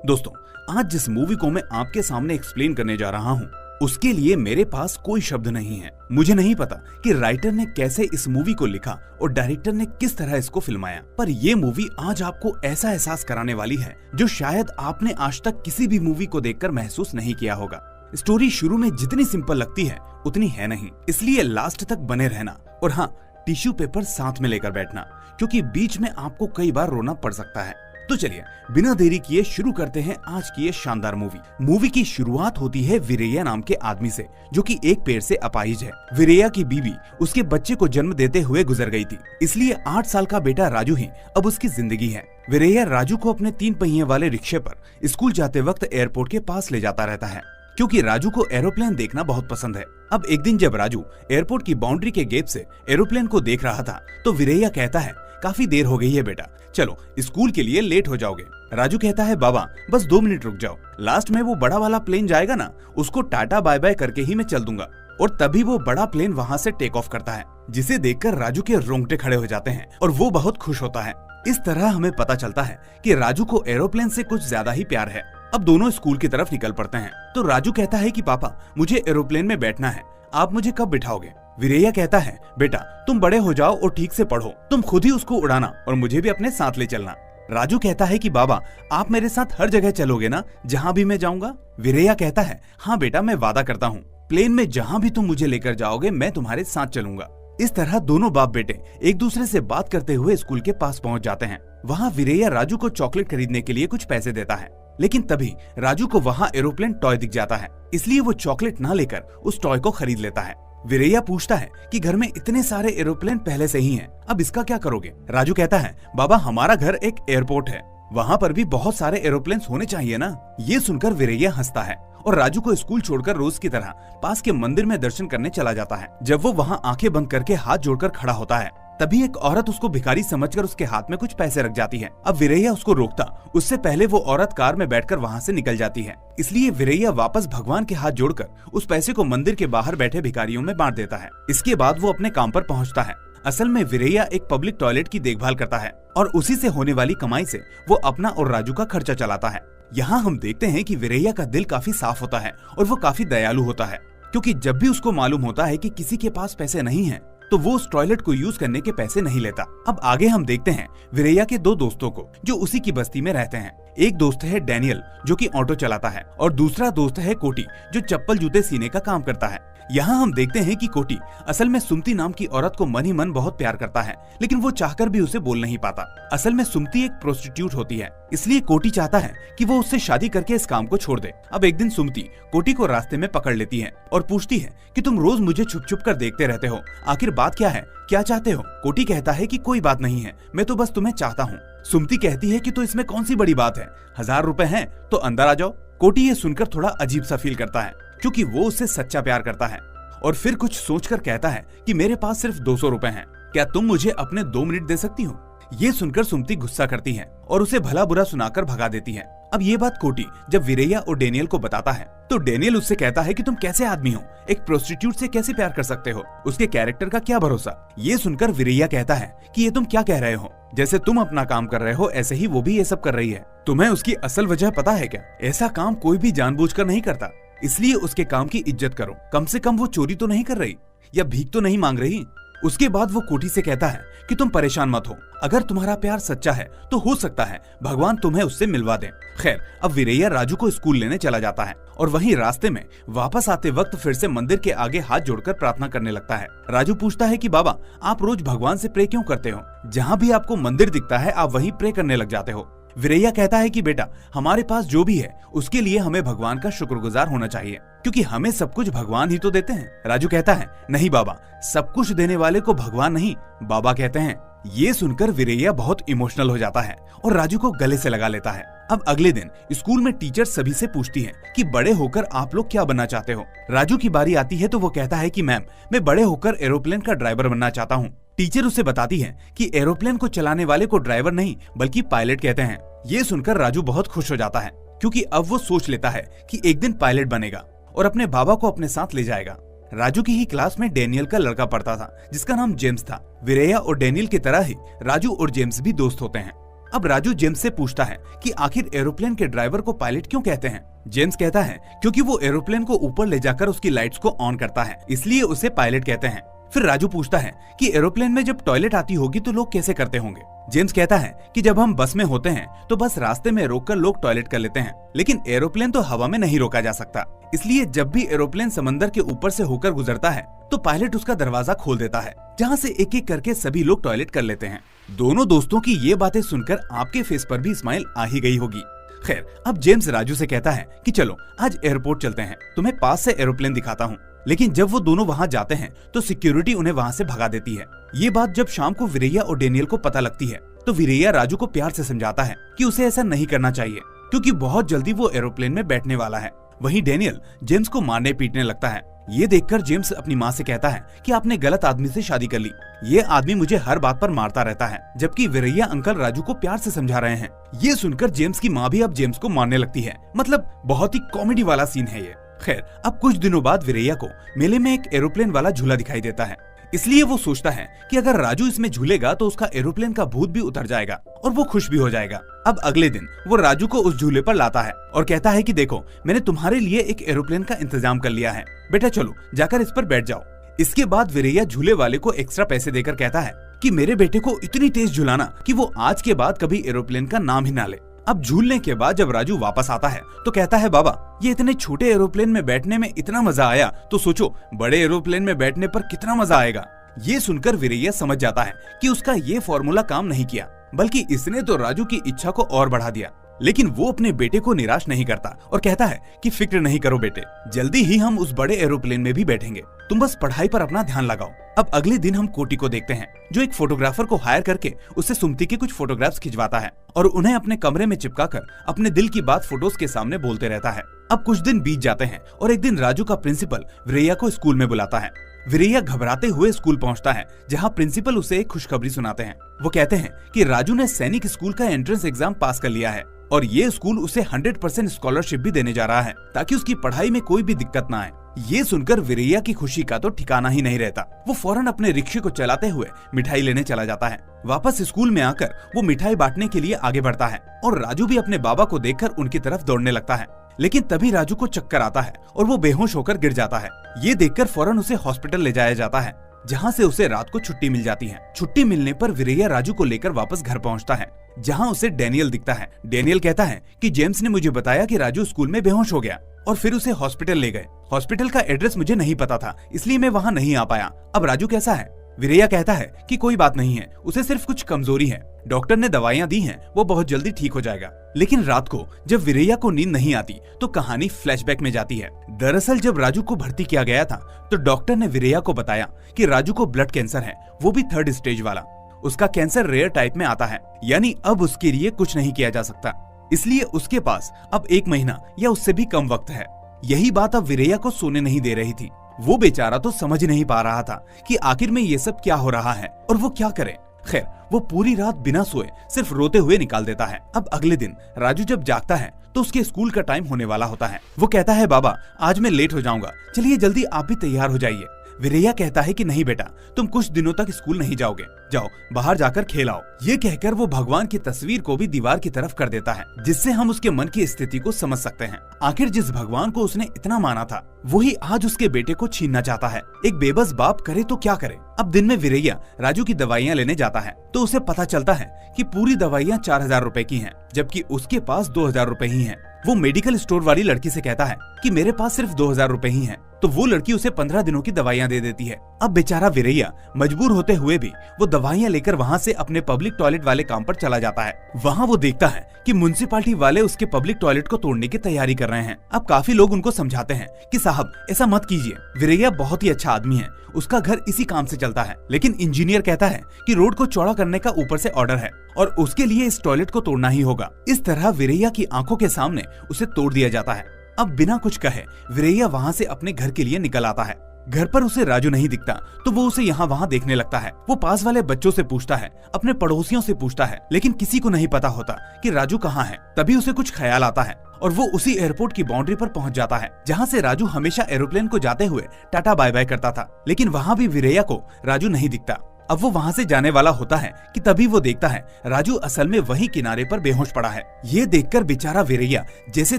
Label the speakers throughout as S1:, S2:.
S1: दोस्तों, आज जिस मूवी को मैं आपके सामने एक्सप्लेन करने जा रहा हूँ उसके लिए मेरे पास कोई शब्द नहीं है। मुझे नहीं पता कि राइटर ने कैसे इस मूवी को लिखा और डायरेक्टर ने किस तरह इसको फिल्माया, पर ये मूवी आज आपको ऐसा एहसास कराने वाली है जो शायद आपने आज तक किसी भी मूवी को देखकर महसूस नहीं किया होगा। स्टोरी शुरू में जितनी सिंपल लगती है उतनी है नहीं, इसलिए लास्ट तक बने रहना और हाँ, टिश्यू पेपर साथ में लेकर बैठना, क्योंकि बीच में आपको कई बार रोना पड़ सकता है। तो चलिए बिना देरी किए शुरू करते हैं आज की ये शानदार मूवी की शुरुआत होती है वीरैया नाम के आदमी से, जो कि एक पेड़ से अपाहिज है। वीरैया की बीवी उसके बच्चे को जन्म देते हुए गुजर गई थी, इसलिए 8 साल का बेटा राजू ही अब उसकी जिंदगी है। वीरैया राजू को अपने 3 पहिए वाले रिक्शे पर स्कूल जाते वक्त एयरपोर्ट के पास ले जाता रहता है, क्योंकि राजू को एरोप्लेन देखना बहुत पसंद है। अब एक दिन जब राजू एयरपोर्ट की बाउंड्री के गेट से एरोप्लेन को देख रहा था तो वीरैया कहता है, काफी देर हो गई है बेटा, चलो स्कूल के लिए लेट हो जाओगे। राजू कहता है, बाबा बस 2 मिनट रुक जाओ, लास्ट में वो बड़ा वाला प्लेन जाएगा ना, उसको टाटा बाय बाय करके ही मैं चल दूंगा। और तभी वो बड़ा प्लेन वहाँ से टेक ऑफ करता है, जिसे देखकर राजू के रोंगटे खड़े हो जाते हैं और वो बहुत खुश होता है। इस तरह हमें पता चलता है कि राजू को एरोप्लेन से कुछ ज्यादा ही प्यार है। अब दोनों स्कूल की तरफ निकल पड़ते हैं तो राजू कहता है कि पापा मुझे एरोप्लेन में बैठना है, आप मुझे कब बिठाओगे? वीरैया कहता है, बेटा तुम बड़े हो जाओ और ठीक से पढ़ो, तुम खुद ही उसको उड़ाना और मुझे भी अपने साथ ले चलना। राजू कहता है कि बाबा आप मेरे साथ हर जगह चलोगे ना, जहाँ भी मैं जाऊंगा? वीरैया कहता है, हाँ बेटा मैं वादा करता हूँ, प्लेन में जहाँ भी तुम मुझे लेकर जाओगे मैं तुम्हारे साथ चलूंगा। इस तरह दोनों बाप बेटे एक दूसरे से बात करते हुए स्कूल के पास पहुँच जाते हैं। वहाँ वीरैया राजू को चॉकलेट खरीदने के लिए कुछ पैसे देता है, लेकिन तभी राजू को वहाँ एरोप्लेन टॉय दिख जाता है, इसलिए वो चॉकलेट ना लेकर उस टॉय को खरीद लेता है। वीरैया पूछता है कि घर में इतने सारे एरोप्लेन पहले से ही हैं, अब इसका क्या करोगे? राजू कहता है, बाबा हमारा घर एक एयरपोर्ट है, वहाँ पर भी बहुत सारे एरोप्लेन होने चाहिए ना। ये सुनकर वीरैया हंसता है और राजू को स्कूल छोड़कर रोज की तरह पास के मंदिर में दर्शन करने चला जाता है। जब वो वहाँ आंखें बंद करके हाथ जोड़कर खड़ा होता है तभी एक औरत उसको भिखारी समझकर उसके हाथ में कुछ पैसे रख जाती है। अब वीरैया उसको रोकता उससे पहले वो औरत कार में बैठकर वहाँ से निकल जाती है, इसलिए वीरैया वापस भगवान के हाथ जोड़कर उस पैसे को मंदिर के बाहर बैठे भिखारियों में बांट देता है। इसके बाद वो अपने काम पर पहुँचता है। असल में वीरैया एक पब्लिक टॉयलेट की देखभाल करता है और उसी से होने वाली कमाई से वो अपना और राजू का खर्चा चलाता है। यहाँ हम देखते हैं कि वीरैया का दिल काफी साफ होता है और वो काफी दयालु होता है, क्योंकि जब भी उसको मालूम होता है कि किसी के पास पैसे नहीं है तो वो उस टॉयलेट को यूज करने के पैसे नहीं लेता। अब आगे हम देखते हैं वीरैया के 2 दोस्तों को जो उसी की बस्ती में रहते हैं। एक दोस्त है डैनियल जो कि ऑटो चलाता है और दूसरा दोस्त है कोटी जो चप्पल जूते सीने का काम करता है। यहाँ हम देखते हैं कि कोटी असल में सुमति नाम की औरत को मन ही मन बहुत प्यार करता है, लेकिन वो चाहकर भी उसे बोल नहीं पाता। असल में सुमति एक प्रोस्टिट्यूट होती है, इसलिए कोटी चाहता है कि वो उससे शादी करके इस काम को छोड़ दे। अब एक दिन सुमति कोटी को रास्ते में पकड़ लेती है और पूछती है कि तुम रोज मुझे छुप छुप कर देखते रहते हो, आखिर बात क्या है, क्या चाहते हो? कोटी कहता है कि कोई बात नहीं है, मैं तो बस तुम्हें चाहता हूँ। सुमति कहती है कि तो इसमें कौन सी बड़ी बात है, 1000 रुपए हैं तो अंदर आ जाओ। कोटी ये सुनकर थोड़ा अजीब सा फील करता है, क्योंकि वो उससे सच्चा प्यार करता है, और फिर कुछ सोचकर कहता है कि मेरे पास सिर्फ 200 रुपए हैं, क्या तुम मुझे अपने 2 मिनट दे सकती हो? ये सुनकर सुमति गुस्सा करती है और उसे भला बुरा सुनाकर भगा देती है। अब ये बात कोटी जब वीरैया और डैनियल को बताता है तो डैनियल उससे कहता है कि तुम कैसे आदमी हो, एक प्रोस्टिट्यूट से कैसे प्यार कर सकते हो, उसके कैरेक्टर का क्या भरोसा? ये सुनकर वीरैया कहता है कि ये तुम क्या कह रहे हो, जैसे तुम अपना काम कर रहे हो ऐसे ही वो भी ये सब कर रही है, तुम्हें उसकी असल वजह पता है क्या? ऐसा काम कोई भी जानबूझकर नहीं करता, इसलिए उसके काम की इज्जत करो, कम से कम वो चोरी तो नहीं कर रही या भीख तो नहीं मांग रही। उसके बाद वो कोटी से कहता है कि तुम परेशान मत हो, अगर तुम्हारा प्यार सच्चा है तो हो सकता है भगवान तुम्हें उससे मिलवा दे। खैर, अब वीरैया राजू को स्कूल लेने चला जाता है और वहीं रास्ते में वापस आते वक्त फिर से मंदिर के आगे हाथ जोड़कर प्रार्थना करने लगता है। राजू पूछता है कि बाबा आप रोज भगवान से प्रे क्यों करते हो, जहाँ भी आपको मंदिर दिखता है आप वहीं प्रे करने लग जाते हो? वीरैया कहता है कि बेटा हमारे पास जो भी है उसके लिए हमें भगवान का शुक्रगुजार होना चाहिए, क्योंकि हमें सब कुछ भगवान ही तो देते हैं। राजू कहता है, नहीं बाबा, सब कुछ देने वाले को भगवान नहीं बाबा कहते हैं। ये सुनकर वीरैया बहुत इमोशनल हो जाता है और राजू को गले से लगा लेता है। अब अगले दिन स्कूल में टीचर सभी से पूछती है कि बड़े होकर आप लोग क्या बनना चाहते हो? राजू की बारी आती है तो वो कहता है कि मैम मैं बड़े होकर एरोप्लेन का ड्राइवर बनना चाहता हूँ। टीचर उसे बताती है कि एरोप्लेन को चलाने वाले को ड्राइवर नहीं बल्कि पायलट कहते हैं। ये सुनकर राजू बहुत खुश हो जाता है, क्योंकि अब वो सोच लेता है कि एक दिन पायलट बनेगा और अपने बाबा को अपने साथ ले जाएगा। राजू की ही क्लास में डैनियल का लड़का पढ़ता था जिसका नाम जेम्स था। वीरैया और डैनियल की तरह ही राजू और जेम्स भी दोस्त होते हैं। अब राजू जेम्स से पूछता है कि आखिर एरोप्लेन के ड्राइवर को पायलट क्यों कहते हैं। जेम्स कहता है क्योंकि वो एरोप्लेन को ऊपर ले जाकर उसकी लाइट्स को ऑन करता है, इसलिए उसे पायलट कहते हैं। फिर राजू पूछता है कि एरोप्लेन में जब टॉयलेट आती होगी तो लोग कैसे करते होंगे। जेम्स कहता है कि जब हम बस में होते हैं तो बस रास्ते में रोककर लोग टॉयलेट कर लेते हैं, लेकिन एरोप्लेन तो हवा में नहीं रोका जा सकता, इसलिए जब भी एरोप्लेन समंदर के ऊपर से होकर गुजरता है तो पायलट उसका दरवाजा खोल देता है, जहाँ से एक एक करके सभी लोग टॉयलेट कर लेते हैं। दोनों दोस्तों की ये बातें सुनकर आपके फेस पर भी स्माइल आ ही गई होगी। खैर, अब जेम्स राजू से कहता है कि चलो आज एयरपोर्ट चलते हैं, तुम्हें पास से एरोप्लेन दिखाता हूँ। लेकिन जब वो दोनों वहाँ जाते हैं तो सिक्योरिटी उन्हें वहाँ से भगा देती है। ये बात जब शाम को वीरैया और डेनियल को पता लगती है तो वीरैया राजू को प्यार से समझाता है कि उसे ऐसा नहीं करना चाहिए, क्योंकि बहुत जल्दी वो एरोप्लेन में बैठने वाला है। वहीं डेनियल जेम्स को मारने पीटने लगता है। ये देखकर जेम्स अपनी माँ से कहता है कि आपने गलत आदमी से शादी कर ली, ये आदमी मुझे हर बात पर मारता रहता है, जबकि वीरैया अंकल राजू को प्यार से समझा रहे हैं। ये सुनकर जेम्स की माँ भी अब जेम्स को मारने लगती है। मतलब बहुत ही कॉमेडी वाला सीन है ये। खैर, अब कुछ दिनों बाद वीरैया को मेले में एक एरोप्लेन वाला झूला दिखाई देता है, इसलिए वो सोचता है कि अगर राजू इसमें झूलेगा तो उसका एरोप्लेन का भूत भी उतर जाएगा और वो खुश भी हो जाएगा। अब अगले दिन वो राजू को उस झूले पर लाता है और कहता है कि देखो, मैंने तुम्हारे लिए एक एरोप्लेन का इंतजाम कर लिया है, बेटा चलो जाकर इस पर बैठ जाओ। इसके बाद वीरैया झूले वाले को एक्स्ट्रा पैसे देकर कहता है कि मेरे बेटे को इतनी तेज झुलाना कि वो आज के बाद कभी एरोप्लेन का नाम ही ना ले। अब झूलने के बाद जब राजू वापस आता है तो कहता है, बाबा ये इतने छोटे एरोप्लेन में बैठने में इतना मजा आया, तो सोचो बड़े एरोप्लेन में बैठने पर कितना मजा आएगा। ये सुनकर वीरैया समझ जाता है कि उसका ये फॉर्मूला काम नहीं किया, बल्कि इसने तो राजू की इच्छा को और बढ़ा दिया। लेकिन वो अपने बेटे को निराश नहीं करता और कहता है कि फिक्र नहीं करो बेटे, जल्दी ही हम उस बड़े एरोप्लेन में भी बैठेंगे, तुम बस पढ़ाई पर अपना ध्यान लगाओ। अब अगले दिन हम कोटी को देखते हैं, जो एक फोटोग्राफर को हायर करके उससे सुमति के कुछ फोटोग्राफ्स खिंचवाता है और उन्हें अपने कमरे में चिपकाकर अपने दिल की बात फोटोज के सामने बोलते रहता है। अब कुछ दिन बीत जाते हैं और एक दिन राजू का प्रिंसिपल वीरैया को स्कूल में बुलाता है। वीरैया घबराते हुए स्कूल पहुंचता है, जहां प्रिंसिपल उसे एक खुशखबरी सुनाते हैं। वो कहते हैं कि राजू ने सैनिक स्कूल का एंट्रेंस एग्जाम पास कर लिया है और ये स्कूल उसे 100% स्कॉलरशिप भी देने जा रहा है, ताकि उसकी पढ़ाई में कोई भी दिक्कत ना आए। ये सुनकर वीरैया की खुशी का तो ठिकाना ही नहीं रहता। वो फौरन अपने रिक्शे को चलाते हुए मिठाई लेने चला जाता है। वापस स्कूल में आकर वो मिठाई बांटने के लिए आगे बढ़ता है और राजू भी अपने बाबा को देखकर उनकी तरफ दौड़ने लगता है। लेकिन तभी राजू को चक्कर आता है और वो बेहोश होकर गिर जाता है। ये देखकर फौरन उसे हॉस्पिटल ले जाया जाता है, जहाँ से उसे रात को छुट्टी मिल जाती है। छुट्टी मिलने पर वीरैया राजू को लेकर वापस घर पहुँचता है, जहाँ उसे डेनियल दिखता है। डेनियल कहता है कि जेम्स ने मुझे बताया कि राजू स्कूल में बेहोश हो गया और फिर उसे हॉस्पिटल ले गए। हॉस्पिटल का एड्रेस मुझे नहीं पता था, इसलिए मैं वहाँ नहीं आ पाया। अब राजू कैसा है? वीरैया कहता है कि कोई बात नहीं है, उसे सिर्फ कुछ कमजोरी है, डॉक्टर ने दवाइयाँ दी हैं, वो बहुत जल्दी ठीक हो जाएगा। लेकिन रात को जब वीरैया को नींद नहीं आती तो कहानी फ्लैशबैक में जाती है। दरअसल जब राजू को भर्ती किया गया था तो डॉक्टर ने वीरैया को बताया कि राजू को ब्लड कैंसर है, वो भी 3rd स्टेज वाला। उसका कैंसर रेयर टाइप में आता है, यानी अब उसके लिए कुछ नहीं किया जा सकता, इसलिए उसके पास अब 1 महीना या उससे भी कम वक्त है। यही बात अब वीरैया को सोने नहीं दे रही थी। वो बेचारा तो समझ नहीं पा रहा था कि आखिर में ये सब क्या हो रहा है और वो क्या करे। खैर, वो पूरी रात बिना सोए सिर्फ रोते हुए निकाल देता है। अब अगले दिन राजू जब जागता है तो उसके स्कूल का टाइम होने वाला होता है। वो कहता है, बाबा आज मैं लेट हो जाऊंगा, चलिए जल्दी आप भी तैयार हो जाइए। वीरैया कहता है कि नहीं बेटा, तुम कुछ दिनों तक स्कूल नहीं जाओगे, जाओ बाहर जाकर खेल आओ। ये कहकर वो भगवान की तस्वीर को भी दीवार की तरफ कर देता है, जिससे हम उसके मन की स्थिति को समझ सकते हैं। आखिर जिस भगवान को उसने इतना माना था, वही आज उसके बेटे को छीनना चाहता है। एक बेबस बाप करे तो क्या करे। अब दिन में वीरैया राजू की दवाइयाँ लेने जाता है तो उसे पता चलता है कि पूरी दवाइयाँ 4000 रुपए की हैं, जबकि उसके पास 2000 रुपए ही हैं। वो मेडिकल स्टोर वाली लड़की से कहता है कि मेरे पास सिर्फ 2000 रुपए ही हैं, तो वो लड़की उसे 15 दिनों की दवाइयाँ दे देती है। अब बेचारा वीरैया मजबूर होते हुए भी वो दवाइयाँ लेकर वहाँ से अपने पब्लिक टॉयलेट वाले काम पर चला जाता है। वहाँ वो देखता है कि म्युनिसिपालिटी वाले उसके पब्लिक टॉयलेट को तोड़ने की तैयारी कर रहे हैं। अब काफी लोग उनको समझाते हैं कि साहब ऐसा मत कीजिए, वीरैया बहुत ही अच्छा आदमी है, उसका घर इसी काम से चलता है। लेकिन इंजीनियर कहता है कि रोड को चौड़ा करने का ऊपर से ऑर्डर है और उसके लिए इस टॉयलेट को तोड़ना ही होगा। इस तरह वीरैया की आंखों के सामने उसे तोड़ दिया जाता है। अब बिना कुछ कहे वीरैया वहाँ से अपने घर के लिए निकल आता है। घर पर उसे राजू नहीं दिखता तो वो उसे यहाँ वहाँ देखने लगता है। वो पास वाले बच्चों से पूछता है, अपने पड़ोसियों से पूछता है, लेकिन किसी को नहीं पता होता कि राजू कहाँ है। तभी उसे कुछ ख्याल आता है और वो उसी एयरपोर्ट की बाउंड्री पर पहुंच जाता है, जहाँ से राजू हमेशा एरोप्लेन को जाते हुए टाटा बाय बाय करता था। लेकिन वहाँ भी वीरैया को राजू नहीं दिखता। अब वो वहाँ से जाने वाला होता है कि तभी वो देखता है राजू असल में वही किनारे पर बेहोश पड़ा है। ये देखकर बेचारा वीरैया जैसे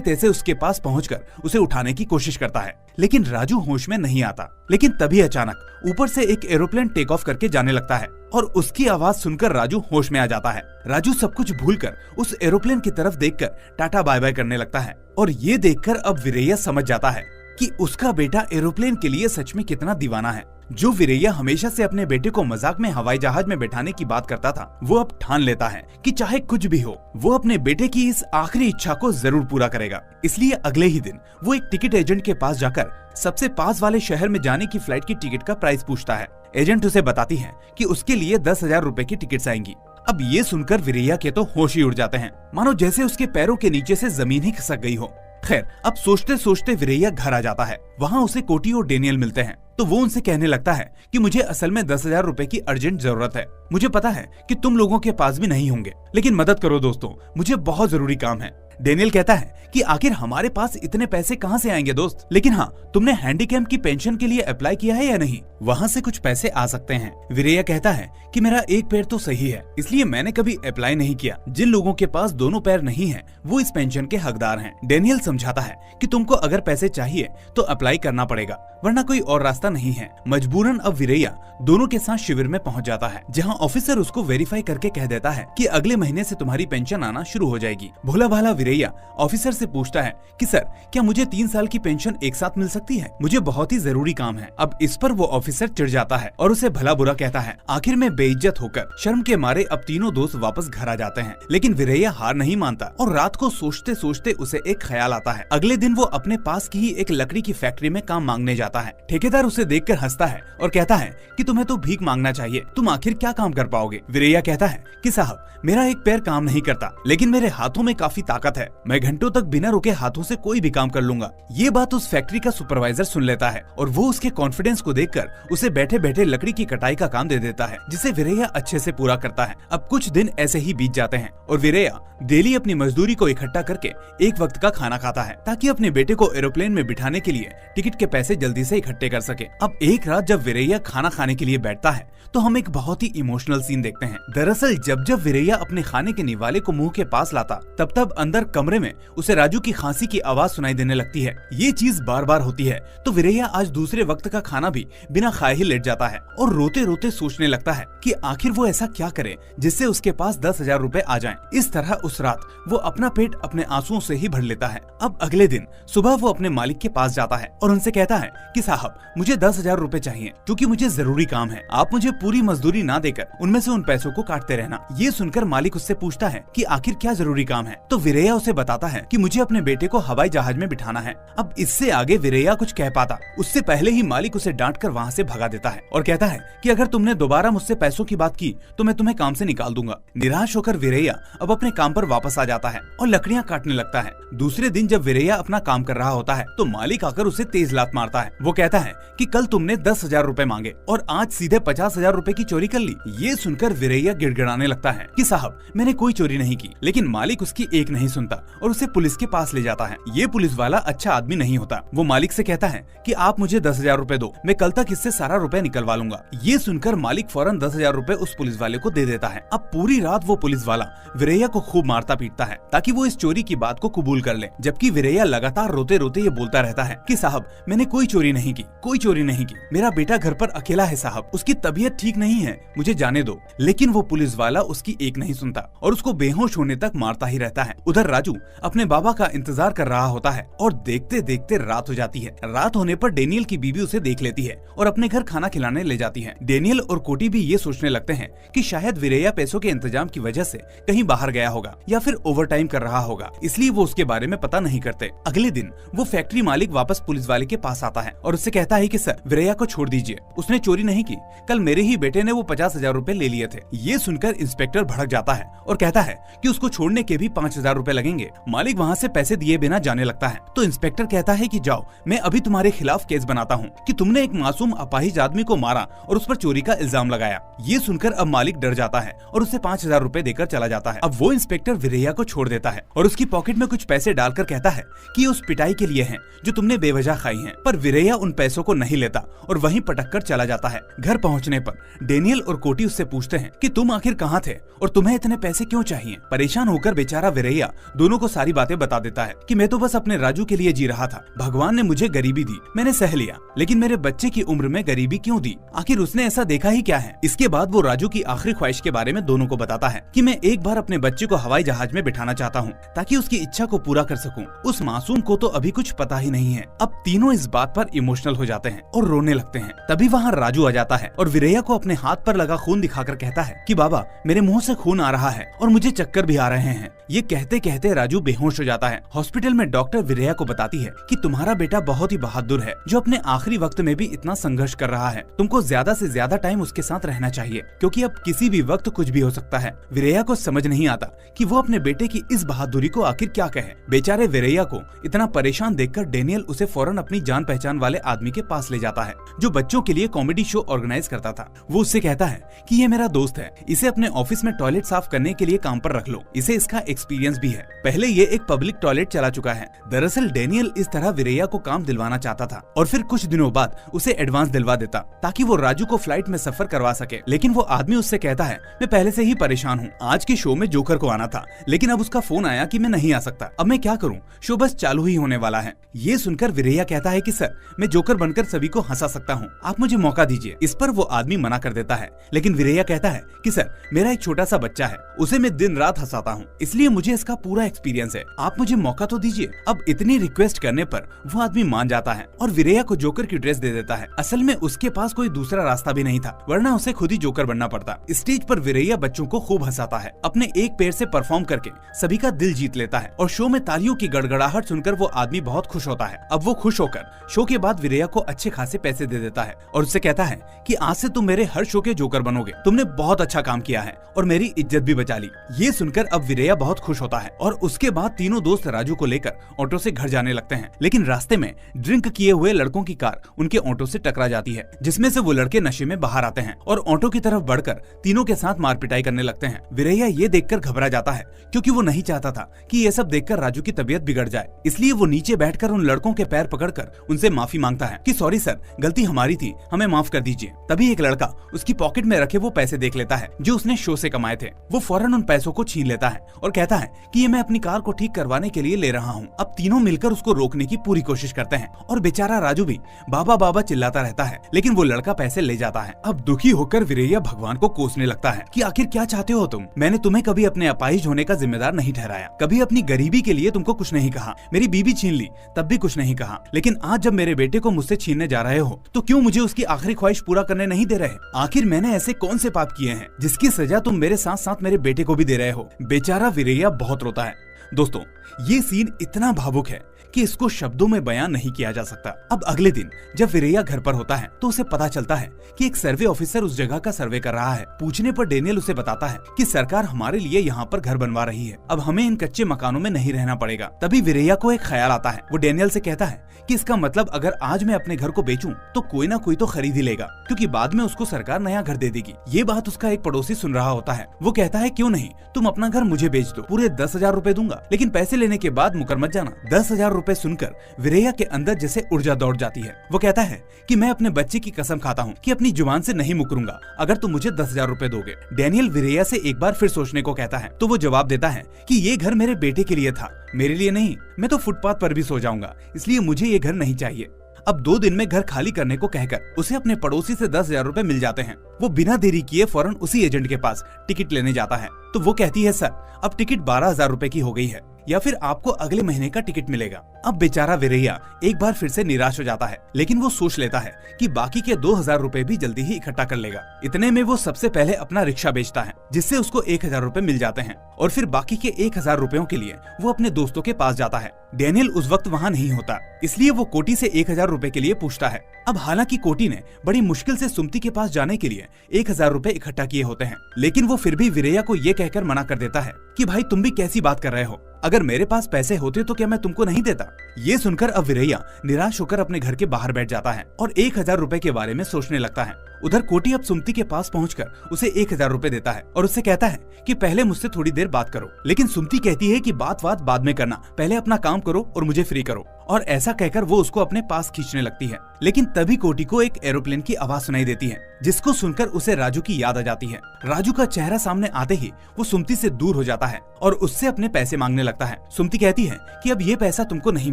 S1: तैसे उसके पास पहुंचकर उसे उठाने की कोशिश करता है, लेकिन राजू होश में नहीं आता। लेकिन तभी अचानक ऊपर से एक एरोप्लेन टेक ऑफ करके जाने लगता है और उसकी आवाज सुनकर राजू होश में आ जाता है। राजू सब कुछ भूलकर उस एरोप्लेन की तरफ देखकर टाटा बाय बाय करने लगता है और ये देखकर अब वीरैया समझ जाता है कि उसका बेटा एरोप्लेन के लिए सच में कितना दीवाना है। जो वीरैया हमेशा से अपने बेटे को मजाक में हवाई जहाज में बैठाने की बात करता था, वो अब ठान लेता है कि चाहे कुछ भी हो वो अपने बेटे की इस आखिरी इच्छा को जरूर पूरा करेगा। इसलिए अगले ही दिन वो एक टिकट एजेंट के पास जाकर सबसे पास वाले शहर में जाने की फ्लाइट की टिकट का प्राइस पूछता है। एजेंट उसे बताती है कि उसके लिए 10,000 रुपए की टिकट्स आएंगी। अब ये सुनकर वीरैया के तो होश ही उड़ जाते हैं, मानो जैसे उसके पैरों के नीचे से जमीन ही खिसक गई हो। खैर, अब सोचते सोचते वीरैया घर आ जाता है। वहाँ उसे कोटी और डेनियल मिलते हैं तो वो उनसे कहने लगता है कि मुझे असल में 10,000 रुपए की अर्जेंट जरूरत है। मुझे पता है कि तुम लोगों के पास भी नहीं होंगे, लेकिन मदद करो दोस्तों, मुझे बहुत जरूरी काम है। डेनियल कहता है कि आखिर हमारे पास इतने पैसे कहाँ से आएंगे दोस्त, लेकिन हाँ, तुमने हैंडीकैप की पेंशन के लिए अप्लाई किया है या नहीं, वहाँ से कुछ पैसे आ सकते हैं। वीरैया कहता है कि मेरा एक पैर तो सही है, इसलिए मैंने कभी अप्लाई नहीं किया। जिन लोगों के पास दोनों पैर नहीं है वो इस पेंशन के हकदार हैं। डेनियल समझाता है कि तुमको अगर पैसे चाहिए तो अप्लाई करना पड़ेगा, वरना कोई और रास्ता नहीं है। मजबूरन अब वीरैया दोनों के साथ शिविर में पहुंच जाता है, जहां ऑफिसर उसको वेरीफाई करके कह देता है कि अगले महीने से तुम्हारी पेंशन आना शुरू हो जाएगी। भोला भाला वीरैया ऑफिसर से पूछता है कि सर, क्या मुझे 3 साल की पेंशन एक साथ मिल सकती है? मुझे बहुत ही जरूरी काम है। अब इस पर वो ऑफिसर चिढ़ जाता है और उसे भला बुरा कहता है। आखिर में बेइज्जत होकर शर्म के मारे अब तीनों दोस्त वापस घर आ जाते हैं, लेकिन वीरैया हार नहीं मानता और रात को सोचते सोचते उसे एक ख्याल आता है। अगले दिन वो अपने पास की ही एक लकड़ी की फैक्ट्री में काम मांगने जाता है। ठेकेदार उसे देखकर हंसता है और कहता है कि तुम्हें तो भीख मांगना चाहिए, तुम आखिर क्या काम कर पाओगे? वीरैया कहता है कि साहब, मेरा एक पैर काम नहीं करता, लेकिन मेरे हाथों में काफी ताकत है, मैं घंटों तक बिना रुके हाथों से कोई भी काम कर लूंगा। ये बात उस फैक्ट्री का सुपरवाइजर सुन लेता है और वो उसके कॉन्फिडेंस को देखकर उसे बैठे बैठे लकड़ी की कटाई का काम दे देता है, जिसे वीरैया अच्छे से पूरा करता है। अब कुछ दिन ऐसे ही बीत जाते हैं और वीरैया डेली अपनी मजदूरी को इकट्ठा करके एक वक्त का खाना खाता है, ताकि अपने बेटे को एरोप्लेन में बिठाने के लिए टिकट के पैसे जल्दी से इकट्ठे कर सके। अब एक रात जब वीरैया खाना खाने के लिए बैठता है तो हम एक बहुत ही इमोशनल सीन देखते हैं। दरअसल जब जब वीरैया अपने खाने के निवाले को मुंह के पास लाता, तब तब अंदर कमरे में उसे राजू की खांसी की आवाज सुनाई देने लगती है। ये चीज बार बार होती है तो वीरैया आज दूसरे वक्त का खाना भी बिना खाए ही लेट जाता है और रोते रोते सोचने लगता है कि आखिर वो ऐसा क्या करे जिससे उसके पास 10,000 रुपए आ जाएं। इस तरह उस रात वो अपना पेट अपने आंसुओं से ही भर लेता है। अब अगले दिन सुबह वो अपने मालिक के पास जाता है और उनसे कहता है कि साहब, मुझे 10,000 रुपए चाहिए, क्योंकि मुझे जरूरी काम है। आप मुझे पूरी मजदूरी ना देकर उनमें से उन पैसों को काटते रहना। ये सुनकर मालिक उससे पूछता है कि आखिर क्या जरूरी काम है, तो वीरैया उसे बताता है कि मुझे अपने बेटे को हवाई जहाज में बिठाना है। अब इससे आगे वीरैया कुछ कह पाता उससे पहले ही मालिक उसे डांट कर वहाँ से भगा देता है और कहता है कि अगर तुमने दोबारा मुझसे पैसों की बात की तो मैं तुम्हें काम से निकाल दूंगा। निराश होकर वीरैया अब अपने काम पर वापस आ जाता है और लकड़ियाँ काटने लगता है। दूसरे दिन जब वीरैया अपना काम कर रहा होता है तो मालिक आकर उसे तेज लात मारता है। वो कहता है कि कल तुमने 10,000 रुपए मांगे और आज सीधे 50,000 रुपए की चोरी कर ली। ये सुनकर वीरैया गिड़गिड़ाने लगता है कि साहब, मैंने कोई चोरी नहीं की। लेकिन मालिक उसकी एक नहीं सुनता और उसे पुलिस के पास ले जाता है। ये पुलिस वाला अच्छा आदमी नहीं होता। वो मालिक से कहता है कि आप मुझे 10,000 रुपए दो, मैं कल तक इससे सारा रुपए निकलवा लूंगा। ये सुनकर मालिक फौरन 10,000 रुपए उस पुलिस वाले को दे देता है। अब पूरी रात वो पुलिस वाला वीरैया को खूब मारता पीटता है ताकि वो इस चोरी की बात को कबूल कर ले, जबकि वीरैया लगातार रोते रोते ये बोलता रहता है कि साहब, मैंने कोई चोरी नहीं की, कोई चोरी नहीं की, मेरा बेटा घर पर अकेला है साहब, उसकी तबीयत ठीक नहीं है, मुझे जाने दो। लेकिन वो पुलिस वाला उसकी एक नहीं सुनता और उसको बेहोश होने तक मारता ही रहता है। उधर राजू अपने बाबा का इंतजार कर रहा होता है और देखते देखते रात हो जाती है। रात होने पर डेनियल की बीबी उसे देख लेती है और अपने घर खाना खिलाने ले जाती है। डेनियल और कोटी भी ये सोचने लगते हैं कि शायद वीरैया पैसों के इंतजाम की वजह से कहीं बाहर गया होगा या फिर ओवरटाइम कर रहा होगा, इसलिए वो उसके बारे में पता नहीं करते। अगले दिन वो फैक्ट्री मालिक वापस पुलिस वाले के पास आता है और उससे कहता है कि सर, वीरैया को छोड़ दीजिए, उसने चोरी नहीं की, कल मेरे ही बेटे ने वो 50,000 रुपए ले लिए थे। ये सुनकर इंस्पेक्टर भड़क जाता है और कहता है कि उसको छोड़ने के भी 5,000 रुपए लगेंगे। मालिक वहाँ से पैसे दिए बिना जाने लगता है तो इंस्पेक्टर कहता है कि जाओ, मैं अभी तुम्हारे खिलाफ केस बनाता हूँ कि तुमने एक मासूम अपाहिज आदमी को मारा और उस पर चोरी का इल्जाम लगाया। ये सुनकर अब मालिक डर जाता है और उसे 5,000 रुपए देकर चला जाता है। अब वो इंस्पेक्टर वीरैया को छोड़ देता है और उसकी पॉकेट में कुछ पैसे डालकर कहता है कि उस पिटाई के लिए हैं जो तुमने बेवजह खाई हैं। पर वीरैया उन पैसों को नहीं लेता और वहीं पटक कर चला जाता है। घर पहुंचने पर डेनियल और कोटी उससे पूछते हैं कि तुम आखिर कहाँ थे और तुम्हें इतने पैसे क्यों चाहिए। परेशान होकर बेचारा वीरैया दोनों को सारी बातें बता देता है कि मैं तो बस अपने राजू के लिए जी रहा था, भगवान ने मुझे गरीबी दी, मैंने सह लिया, लेकिन मेरे बच्चे की उम्र में गरीबी क्यों दी, आखिर उसने ऐसा देखा ही क्या है। इसके बाद वो राजू की आखिरी ख्वाहिश के बारे में दोनों को बताता है कि मैं एक बार अपने बच्चे को हवाई जहाज में बिठाना चाहता हूँ ताकि उसकी इच्छा को पूरा कर सकूं। उस मासूम को तो अभी कुछ पता ही नहीं है। अब तीनों इस बात पर इमोशनल हो जाते हैं और रोने लगते हैं। तभी वहाँ राजू आ जाता है और वीरैया को अपने हाथ पर लगा खून दिखाकर कहता है कि बाबा, मेरे मुंह से खून आ रहा है और मुझे चक्कर भी आ रहे हैं। ये कहते कहते राजू बेहोश हो जाता है। हॉस्पिटल में डॉक्टर वीरैया को बताती है कि तुम्हारा बेटा बहुत ही बहादुर है जो अपने आखिरी वक्त में भी इतना संघर्ष कर रहा है। तुमको ज्यादा से ज्यादा टाइम उसके साथ रहना चाहिए क्योंकि अब किसी भी वक्त कुछ भी हो सकता है। वीरैया को समझ नहीं आता कि वो अपने बेटे की इस बहादुरी को आखिर क्या कहे। बेचारे वीरैया को इतना परेशान देखकर डेनियल उसे फौरन अपनी जान पहचान वाले आदमी के पास ले जाता है जो बच्चों के लिए कॉमेडी शो ऑर्गेनाइज करता था। वो उससे कहता है कि ये मेरा दोस्त है, इसे अपने ऑफिस में टॉयलेट साफ करने के लिए काम पर रख लो, इसे इसका एक्सपीरियंस भी है, पहले ये एक पब्लिक टॉयलेट चला चुका है। दरअसल डेनियल इस तरह वीरैया को काम दिलवाना चाहता था और फिर कुछ दिनों बाद उसे एडवांस दिलवा देता ताकि वो राजू को फ्लाइट में सफर करवा सके। लेकिन वो आदमी उससे कहता है, मैं पहले से ही परेशान हूँ, आज के शो में जोकर को आना था लेकिन अब उसका फोन आया कि मैं नहीं आ सकता, अब मैं क्या करूँ, शो बस चालू ही होने वाला है। ये सुनकर वीरैया कहता है कि सर, मैं जोकर बनकर सभी को हंसा सकता हूँ, आप मुझे मौका दीजिए। इस पर वो आदमी मना कर देता है लेकिन वीरैया कहता है कि सर, मेरा एक छोटा सा बच्चा है, उसे मैं दिन रात हंसाता हूँ, इसलिए मुझे इसका पूरा एक्सपीरियंस है, आप मुझे मौका तो दीजिए। अब इतनी रिक्वेस्ट करने पर वो आदमी मान जाता है और वीरैया को जोकर की ड्रेस दे देता है। असल में उसके पास कोई दूसरा रास्ता भी नहीं था, वरना उसे खुद ही जोकर बनना पड़ता। स्टेज पर वीरैया बच्चों को खूब हंसाता है, अपने एक पैर से परफॉर्म करके सभी का दिल जीत लेता है और शो में तालियों की गड़गड़ाहट सुनकर वो आदमी बहुत खुश होता है। अब वो खुश होकर शो के बाद वीरैया को अच्छे खासे पैसे दे देता है और उससे कहता है कि आज से तुम मेरे हर शो के जोकर बनोगे, तुमने बहुत अच्छा काम किया है और मेरी इज्जत भी बचा ली। ये सुनकर अब वीरैया बहुत खुश होता है और उसके बाद तीनों दोस्त राजू को लेकर ऑटो से घर जाने लगते हैं। लेकिन रास्ते में ड्रिंक किए हुए लड़कों की कार उनके ऑटो से टकरा जाती है, जिसमें से वो लड़के नशे में बाहर आते हैं और ऑटो की तरफ बढ़कर तीनों के साथ मारपिटाई करने लगते हैं। वीरैया ये देखकर घबरा जाता है क्योंकि वो नहीं चाहता था कि ये सब देखकर राजू की तबीयत बिगड़ जाए, इसलिए वो नीचे बैठकर उन लड़कों के पैर पकड़कर उनसे माफी मांगता है कि सॉरी सर, गलती हमारी थी, हमें माफ कर दीजिए। तभी एक लड़का उसकी पॉकेट में रखे वो पैसे देख लेता है जो उसने शो से कमाए थे। वो फौरन उन पैसों को छीन लेता है और कहता है कि ये मैं अपनी कार को ठीक करवाने के लिए ले रहा हूँ। अब तीनों मिलकर उसको रोकने की पूरी कोशिश करते हैं और बेचारा राजू भी बाबा बाबा चिल्लाता रहता है, लेकिन वो लड़का पैसे ले जाता है। अब दुखी होकर वीरैया भगवान को कोसने लगता है कि आखिर क्या चाहते हो तुम, मैंने तुम्हें कभी अपने अपाहिज होने का जिम्मेदार नहीं ठहराया, कभी अपनी गरीबी के लिए तुमको कुछ नहीं कहा, मेरी बीबी छीन ली तब भी कुछ नहीं कहा, लेकिन आज जब मेरे बेटे को मुझसे छीनने जा रहे हो तो क्यों मुझे उसकी आखिरी ख्वाहिश पूरा करने नहीं दे रहे? आखिर मैंने ऐसे कौन से पाप किए हैं जिसकी सजा तुम मेरे साथ साथ मेरे बेटे को भी दे रहे हो? बेचारा वीरैया बहुत रोता है। दोस्तों, ये सीन इतना भावुक है कि इसको शब्दों में बयान नहीं किया जा सकता। अब अगले दिन जब वीरैया घर पर होता है तो उसे पता चलता है कि एक सर्वे ऑफिसर उस जगह का सर्वे कर रहा है। पूछने पर डेनियल उसे बताता है कि सरकार हमारे लिए यहाँ पर घर बनवा रही है, अब हमें इन कच्चे मकानों में नहीं रहना पड़ेगा। तभी वीरैया को एक ख्याल आता है। वो डेनियल से कहता है कि इसका मतलब अगर आज मैं अपने घर को बेचूं तो कोई ना कोई तो खरीद ही लेगा, क्योंकि बाद में उसको सरकार नया घर दे देगी। ये बात उसका एक पड़ोसी सुन रहा होता है। वो कहता है, क्यों नहीं, तुम अपना घर मुझे बेच दो, पूरे 10,000 रुपए दूंगा, लेकिन पैसे लेने के बाद मुकर मत जाना। 10,000 रुपए सुनकर वीरैया के अंदर जैसे ऊर्जा दौड़ जाती है। वो कहता है कि मैं अपने बच्चे की कसम खाता हूँ कि अपनी जुबान से नहीं मुकरूंगा अगर तुम मुझे 10,000 रुपए दोगे। डेनियल वीरैया से एक बार फिर सोचने को कहता है तो वो जवाब देता है कि ये घर मेरे बेटे के लिए था, मेरे लिए नहीं। मैं तो फुटपाथ पर भी सो जाऊंगा, इसलिए मुझे ये घर नहीं चाहिए। अब 2 दिन में घर खाली करने को कहकर उसे अपने पड़ोसी से 10,000 रुपए मिल जाते हैं। वो बिना देरी किए फौरन उसी एजेंट के पास टिकट लेने जाता है तो वो कहती है, सर अब टिकट 12,000 रुपए की हो गई है, या फिर आपको अगले महीने का टिकट मिलेगा। अब बेचारा वीरैया एक बार फिर से निराश हो जाता है, लेकिन वो सोच लेता है कि बाकी के 2,000 रुपए भी जल्दी ही इकट्ठा कर लेगा। इतने में वो सबसे पहले अपना रिक्शा बेचता है, जिससे उसको 1,000 रुपए मिल जाते हैं और फिर बाकी के 1,000 रुपयों के लिए वो अपने दोस्तों के पास जाता है। डैनियल उस वक्त वहाँ नहीं होता, इसलिए वो कोटी से 1000 रुपए के लिए पूछता है। अब हालांकि कोटी ने बड़ी मुश्किल से सुमति के पास जाने के लिए 1000 रुपए इकट्ठा किए होते हैं, लेकिन वो फिर भी वीरैया को ये कहकर मना कर देता है कि भाई तुम भी कैसी बात कर रहे हो, अगर मेरे पास पैसे होते तो क्या मैं तुमको नहीं देता। ये सुनकर अब वीरैया निराश होकर अपने घर के बाहर बैठ जाता है और 1000 रुपए के बारे में सोचने लगता है। उधर कोटी अब सुमति के पास पहुंचकर उसे 1000 रुपए देता है और उससे कहता है कि पहले मुझसे थोड़ी देर बात करो, लेकिन सुमति कहती है कि बात बाद में करना, पहले अपना काम करो और मुझे फ्री करो, और ऐसा कहकर वो उसको अपने पास खींचने लगती है। लेकिन तभी कोटी को एक एरोप्लेन की आवाज सुनाई देती है, जिसको सुनकर उसे राजू की याद आ जाती है। राजू का चेहरा सामने आते ही वो सुमति से दूर हो जाता है और उससे अपने पैसे मांगने लगता है। सुमति कहती है कि अब ये पैसा तुमको नहीं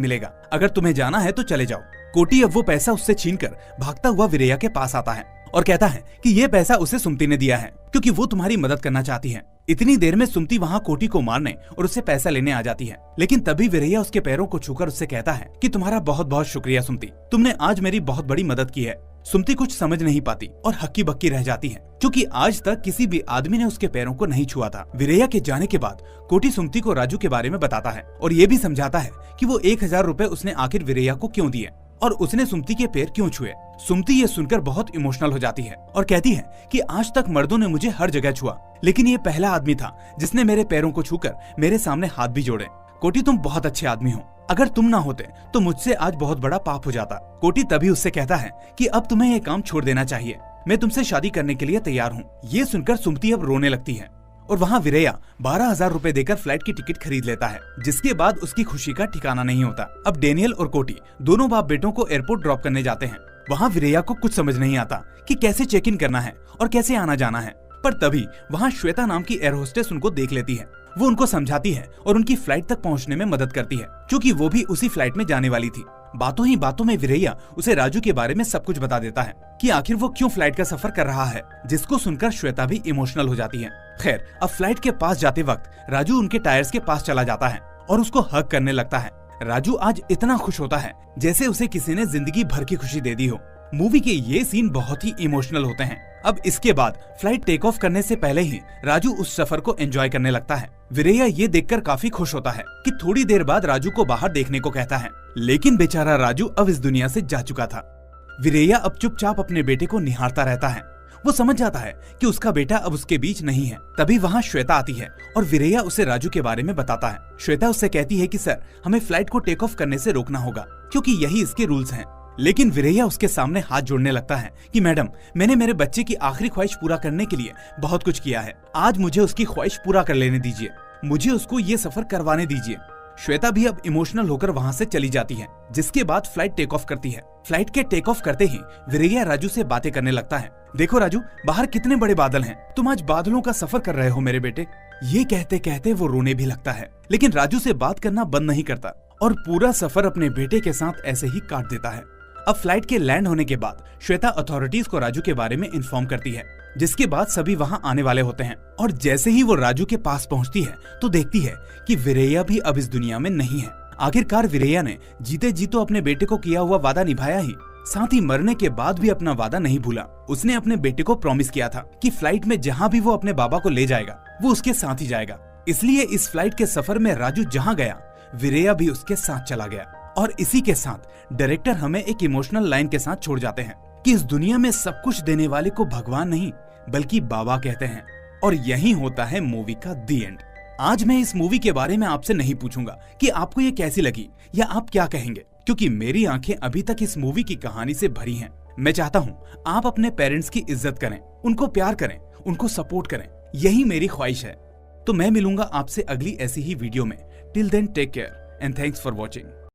S1: मिलेगा, अगर तुम्हें जाना है तो चले जाओ। कोटी अब वो पैसा उससे छीनकर भागता हुआ वीरैया के पास आता है और कहता है कि ये पैसा उसे सुमति ने दिया है क्योंकि वो तुम्हारी मदद करना चाहती है। इतनी देर में सुमति वहाँ कोटी को मारने और उससे पैसा लेने आ जाती है, लेकिन तभी वीरैया उसके पैरों को छूकर उससे कहता है कि तुम्हारा बहुत बहुत शुक्रिया सुमति, तुमने आज मेरी बहुत बड़ी मदद की है। सुमति कुछ समझ नहीं पाती और हक्की बक्की रह जाती है, क्योंकि आज तक किसी भी आदमी ने उसके पैरों को नहीं छुआ था। वीरैया के जाने के बाद कोटी सुमति को राजू के बारे में बताता है और ये भी समझाता है कि वो 1000 रुपए उसने आखिर वीरैया को क्यों दिए और उसने सुमति के पैर क्यों छुए। सुमति ये सुनकर बहुत इमोशनल हो जाती है और कहती है कि आज तक मर्दों ने मुझे हर जगह छुआ, लेकिन ये पहला आदमी था जिसने मेरे पैरों को छूकर मेरे सामने हाथ भी जोड़े। कोटी तुम बहुत अच्छे आदमी हो, अगर तुम ना होते तो मुझसे आज बहुत बड़ा पाप हो जाता। कोटी तभी उससे कहता है कि अब तुम्हें ये काम छोड़ देना चाहिए, मैं तुमसे शादी करने के लिए तैयार हूँ। ये सुनकर सुमति अब रोने लगती है और वहाँ वीरैया 12,000 रुपए देकर फ्लाइट की टिकट खरीद लेता है, जिसके बाद उसकी खुशी का ठिकाना नहीं होता। अब डैनियल और कोटी दोनों बाप बेटों को एयरपोर्ट ड्रॉप करने जाते हैं। वहाँ वीरैया को कुछ समझ नहीं आता कि कैसे चेक इन करना है और कैसे आना जाना है, पर तभी वहाँ श्वेता नाम की एयर होस्टेस उनको देख लेती है। वो उनको समझाती है और उनकी फ्लाइट तक पहुँचने में मदद करती है, क्योंकि वो भी उसी फ्लाइट में जाने वाली थी। बातों ही बातों में वीरैया उसे राजू के बारे में सब कुछ बता देता है कि आखिर वो क्यों फ्लाइट का सफर कर रहा है, जिसको सुनकर श्वेता भी इमोशनल हो जाती है। खैर, अब फ्लाइट के पास जाते वक्त राजू उनके टायर्स के पास चला जाता है और उसको हग करने लगता है। राजू आज इतना खुश होता है जैसे उसे किसी ने जिंदगी भर की खुशी दे दी हो। मूवी के ये सीन बहुत ही इमोशनल होते हैं। अब इसके बाद फ्लाइट टेक ऑफ करने से पहले ही राजू उस सफर को एंजॉय करने लगता है। वीरैया ये देखकर काफी खुश होता है कि थोड़ी देर बाद राजू को बाहर देखने को कहता है, लेकिन बेचारा राजू अब इस दुनिया से जा चुका था। वीरैया अब चुपचाप अपने बेटे को निहारता रहता है। वो समझ जाता है कि उसका बेटा अब उसके बीच नहीं है। तभी वहाँ श्वेता आती है और वीरैया उसे राजू के बारे में बताता है। श्वेता उससे कहती है कि सर, हमें फ्लाइट को टेक ऑफ करने से रोकना होगा, क्योंकि यही इसके रूल्स हैं। लेकिन वीरैया उसके सामने हाथ जोड़ने लगता है कि मैडम, मैंने मेरे बच्चे की आखिरी ख्वाहिश पूरा करने के लिए बहुत कुछ किया है, आज मुझे उसकी ख्वाहिश पूरा कर लेने दीजिए, मुझे उसको ये सफर करवाने दीजिए। श्वेता भी अब इमोशनल होकर वहाँ से चली जाती है, जिसके बाद फ्लाइट टेक ऑफ करती है। फ्लाइट के टेक ऑफ करते ही वीरैया राजू से बातें करने लगता है। देखो राजू, बाहर कितने बड़े बादल हैं, तुम आज बादलों का सफर कर रहे हो मेरे बेटे। ये कहते कहते वो रोने भी लगता है, लेकिन राजू से बात करना बंद नहीं करता और पूरा सफर अपने बेटे के साथ ऐसे ही काट देता है। अब फ्लाइट के लैंड होने के बाद श्वेता अथॉरिटीज को राजू के बारे में इन्फॉर्म करती है, जिसके बाद सभी वहां आने वाले होते हैं। और जैसे ही वो राजू के पास पहुंचती है तो देखती है कि वीरैया भी अब इस दुनिया में नहीं है। आखिरकार वीरैया ने जीते जी तो अपने बेटे को किया हुआ वादा निभाया ही, साथ ही मरने के बाद भी अपना वादा नहीं भूला। उसने अपने बेटे को प्रॉमिस किया था कि फ्लाइट में जहाँ भी वो अपने बाबा को ले जाएगा वो उसके साथ ही जाएगा। इसलिए इस फ्लाइट के सफर में राजू जहाँ गया वीरैया भी उसके साथ चला गया। और इसी के साथ डायरेक्टर हमें एक इमोशनल लाइन के साथ छोड़ जाते हैं कि इस दुनिया में सब कुछ देने वाले को भगवान नहीं बल्कि बाबा कहते हैं। और यही होता है मूवी का दी एंड। आज मैं इस मूवी के बारे में आपसे नहीं पूछूंगा कि आपको ये कैसी लगी या आप क्या कहेंगे, क्योंकि मेरी आंखें अभी तक इस मूवी की कहानी से भरी हैं। मैं चाहता हूँ आप अपने पेरेंट्स की इज्जत करें, उनको प्यार करें, उनको सपोर्ट करें, यही मेरी ख्वाहिश है। तो मैं मिलूंगा आपसे अगली ऐसी ही वीडियो में। Till then take care and thanks for watching.